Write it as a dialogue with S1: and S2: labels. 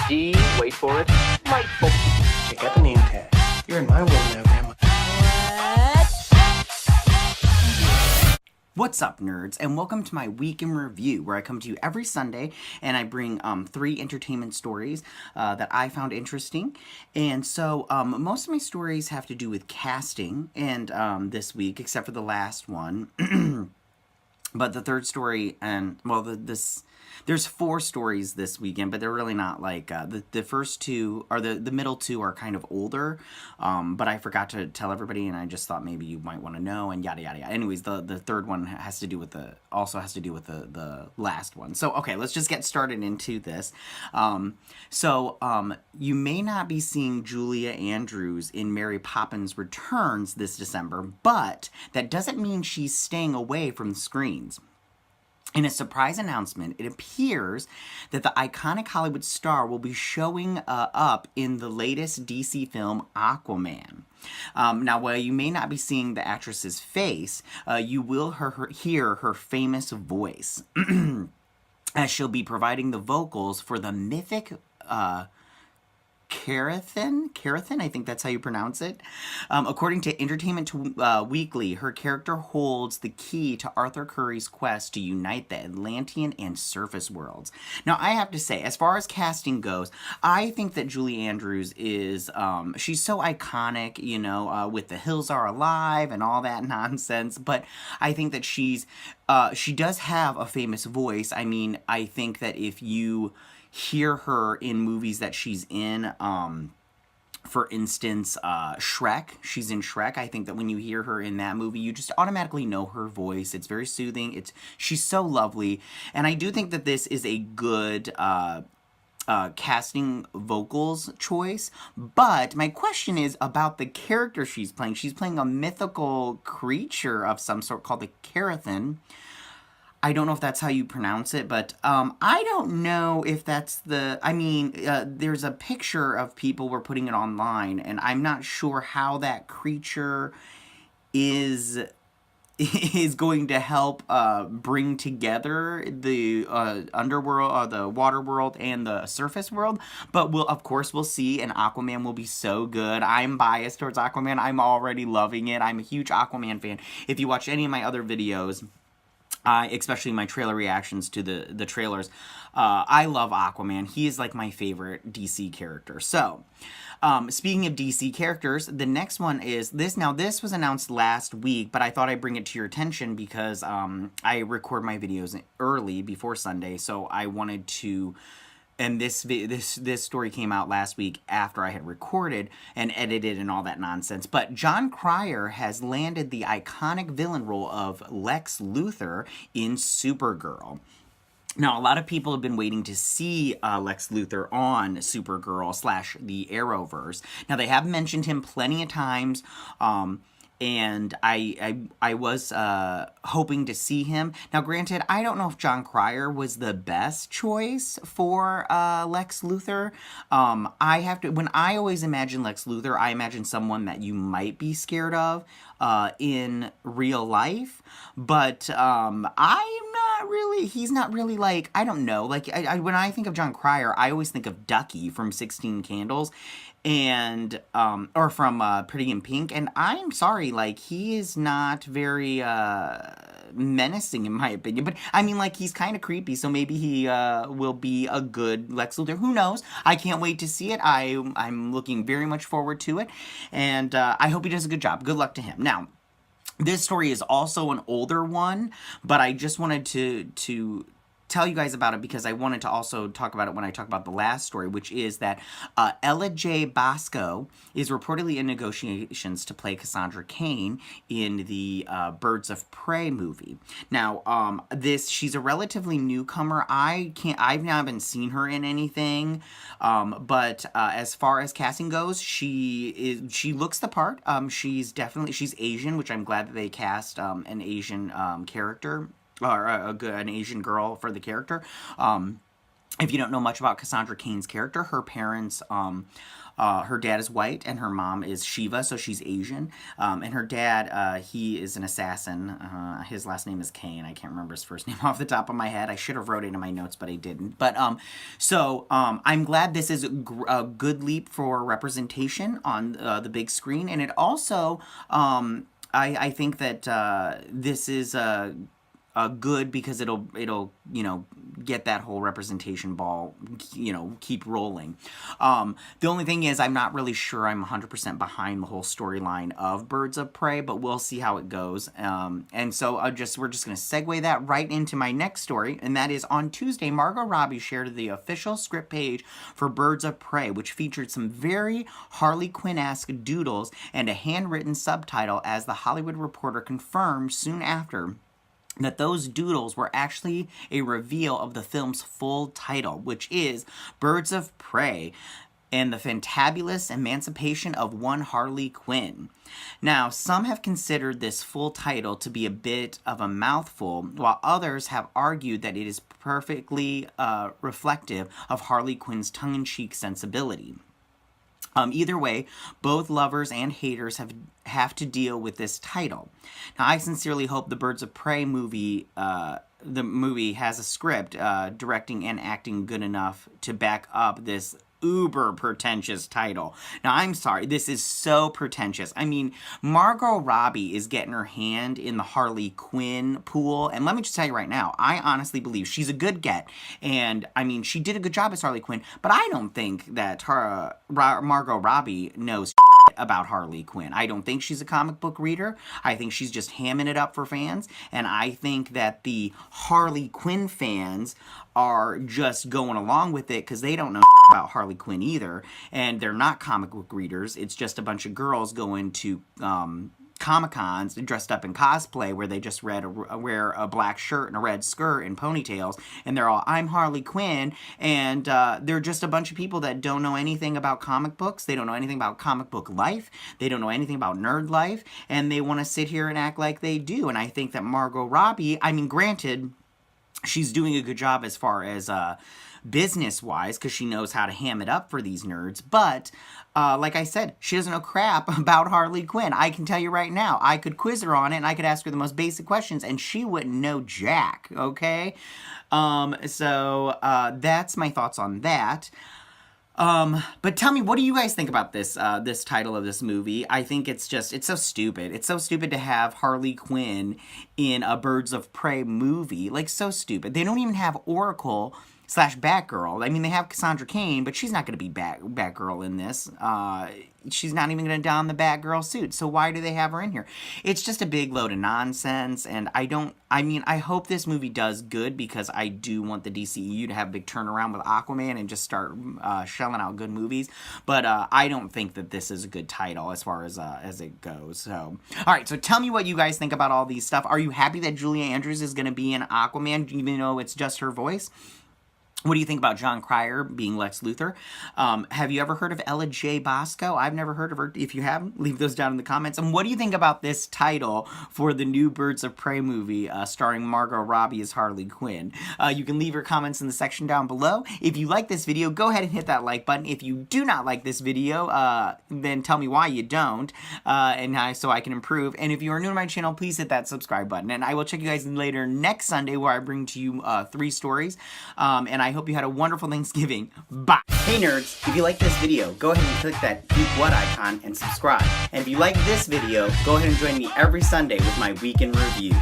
S1: D, wait for it, delightful.
S2: Check out the name tag. You're in my world now, Grandma.
S3: What's up, nerds, and welcome to my week in review, where I come to you every Sunday and I bring 3 entertainment stories that I found interesting. And so most of my stories have to do with casting, and this week, except for the last one. But the third story, and well, there's 4 stories this weekend, but they're really not like, the first 2, or the middle 2 are kind of older, but I forgot to tell everybody, and I just thought maybe you might want to know, and yada yada yada. Anyways, the third one has to do with the last one. So, okay, let's just get started into this. You may not be seeing Julia Andrews in Mary Poppins Returns this December, but that doesn't mean she's staying away from the screens. In a surprise announcement, it appears that the iconic Hollywood star will be showing up in the latest DC film, Aquaman. Now, while you may not be seeing the actress's face, you will hear her famous voice, as she'll be providing the vocals for the mythic Carathan, I think that's how you pronounce it. According to Entertainment Weekly, her character holds the key to Arthur Curry's quest to unite the Atlantean and surface worlds. Now, I have to say, as far as casting goes, I think that Julie Andrews is, she's so iconic, you know, with The Hills Are Alive and all that nonsense, but I think that she does have a famous voice. I mean, I think that if you hear her in movies that she's in, for instance, Shrek. She's in Shrek. I think that when you hear her in that movie, you just automatically know her voice. It's very soothing. She's so lovely. And I do think that this is a good casting vocals choice. But my question is about the character she's playing. She's playing a mythical creature of some sort called the Carathan. I don't know if that's how you pronounce it, but I don't know if that's there's a picture of people were putting it online, and I'm not sure how that creature is going to help bring together the underworld, the water world, and the surface world. But we'll see, and Aquaman will be so good. I'm biased towards Aquaman. I'm already loving it. I'm a huge Aquaman fan. If you watch any of my other videos, especially my trailer reactions to the trailers, I love Aquaman. He is like my favorite DC character. So, speaking of DC characters, the next one is this. Now, this was announced last week, but I thought I'd bring it to your attention because I record my videos early before Sunday, so I wanted to. And this story came out last week after I had recorded and edited and all that nonsense. But Jon Cryer has landed the iconic villain role of Lex Luthor in Supergirl. Now, a lot of people have been waiting to see Lex Luthor on Supergirl / the Arrowverse. Now, they have mentioned him plenty of times, and I was hoping to see him. Now, granted, I don't know if Jon Cryer was the best choice for Lex Luthor. When I always imagine Lex Luthor, I imagine someone that you might be scared of in real life. But he's not really like, I don't know. Like, when I think of Jon Cryer, I always think of Ducky from 16 Candles. And or from Pretty in Pink, and I'm sorry, like, he is not very menacing in my opinion, but I mean, like, he's kind of creepy, so maybe he will be a good Lex Luthor. Who knows? I can't wait to see it. I'm looking very much forward to it, and I hope he does a good job. Good luck to him. Now, this story is also an older one, but I just wanted to tell you guys about it because I wanted to also talk about it when I talk about the last story, which is that Ella J. Basco is reportedly in negotiations to play Cassandra Cain in the Birds of Prey movie. Now, she's a relatively newcomer. I've not even seen her in anything, but as far as casting goes, she looks the part. She's Asian, which I'm glad that they cast an Asian character, or an Asian girl for the character. If you don't know much about Cassandra Cain's character, her parents, her dad is white and her mom is Shiva, so she's Asian. And her dad, he is an assassin. His last name is Cain. I can't remember his first name off the top of my head. I should have wrote it in my notes, but I didn't. But I'm glad this is a good leap for representation on the big screen, and it also, I think that this is good because it'll get that whole representation ball keep rolling. The only thing is I'm not really sure I'm 100% behind the whole storyline of Birds of Prey, but we'll see how it goes. And so we're just going to segue that right into my next story, and that is on Tuesday, Margot Robbie shared the official script page for Birds of Prey, which featured some very Harley Quinn-esque doodles and a handwritten subtitle, as the Hollywood Reporter confirmed soon after that those doodles were actually a reveal of the film's full title, which is Birds of Prey and the Fantabulous Emancipation of One Harley Quinn. Now, some have considered this full title to be a bit of a mouthful, while others have argued that it is perfectly reflective of Harley Quinn's tongue-in-cheek sensibility. Either way, both lovers and haters have to deal with this title. Now, I sincerely hope the Birds of Prey movie, the movie has a script, directing and acting good enough to back up this uber pretentious title. Now, I'm sorry, this is so pretentious. I mean, Margot Robbie is getting her hand in the Harley Quinn pool, and let me just tell you right now, I honestly believe she's a good get, and I mean, she did a good job as Harley Quinn, but I don't think that Margot Robbie knows about Harley Quinn. I don't think she's a comic book reader. I think she's just hamming it up for fans, and I think that the Harley Quinn fans are just going along with it because they don't know about Harley Quinn either, and they're not comic book readers. It's just a bunch of girls going to Comic-Cons dressed up in cosplay where they just wear a black shirt and a red skirt and ponytails, and they're all, I'm Harley Quinn, and they're just a bunch of people that don't know anything about comic books. They don't know anything about comic book life. They don't know anything about nerd life, and they want to sit here and act like they do. And I think that Margot Robbie, I mean, granted, she's doing a good job as far as business-wise, because she knows how to ham it up for these nerds, but like I said, she doesn't know crap about Harley Quinn. I can tell you right now, I could quiz her on it, and I could ask her the most basic questions, and she wouldn't know jack, okay? So that's my thoughts on that. But tell me, what do you guys think about this title of this movie? I think it's so stupid. It's so stupid to have Harley Quinn in a Birds of Prey movie. Like, so stupid. They don't even have Oracle / Batgirl. I mean, they have Cassandra Cain, but she's not going to be Batgirl in this. She's not even going to don the Batgirl suit. So why do they have her in here? It's just a big load of nonsense, and I hope this movie does good, because I do want the DCEU to have a big turnaround with Aquaman and just start shelling out good movies. But I don't think that this is a good title as far as it goes. So, all right, so tell me what you guys think about all these stuff. Are you happy that Julia Andrews is going to be in Aquaman, even though it's just her voice? What do you think about John Cryer being Lex Luthor? Have you ever heard of Ella J. Bosco? I've never heard of her. If you haven't, leave those down in the comments. And what do you think about this title for the new Birds of Prey movie starring Margot Robbie as Harley Quinn? You can leave your comments in the section down below. If you like this video, go ahead and hit that like button. If you do not like this video, then tell me why you don't, so I can improve. And if you are new to my channel, please hit that subscribe button. And I will check you guys later next Sunday, where I bring to you 3 stories. And I hope you had a wonderful Thanksgiving. Bye! Hey nerds, if you like this video, go ahead and click that Geek What icon and subscribe. And if you like this video, go ahead and join me every Sunday with my Week in Review.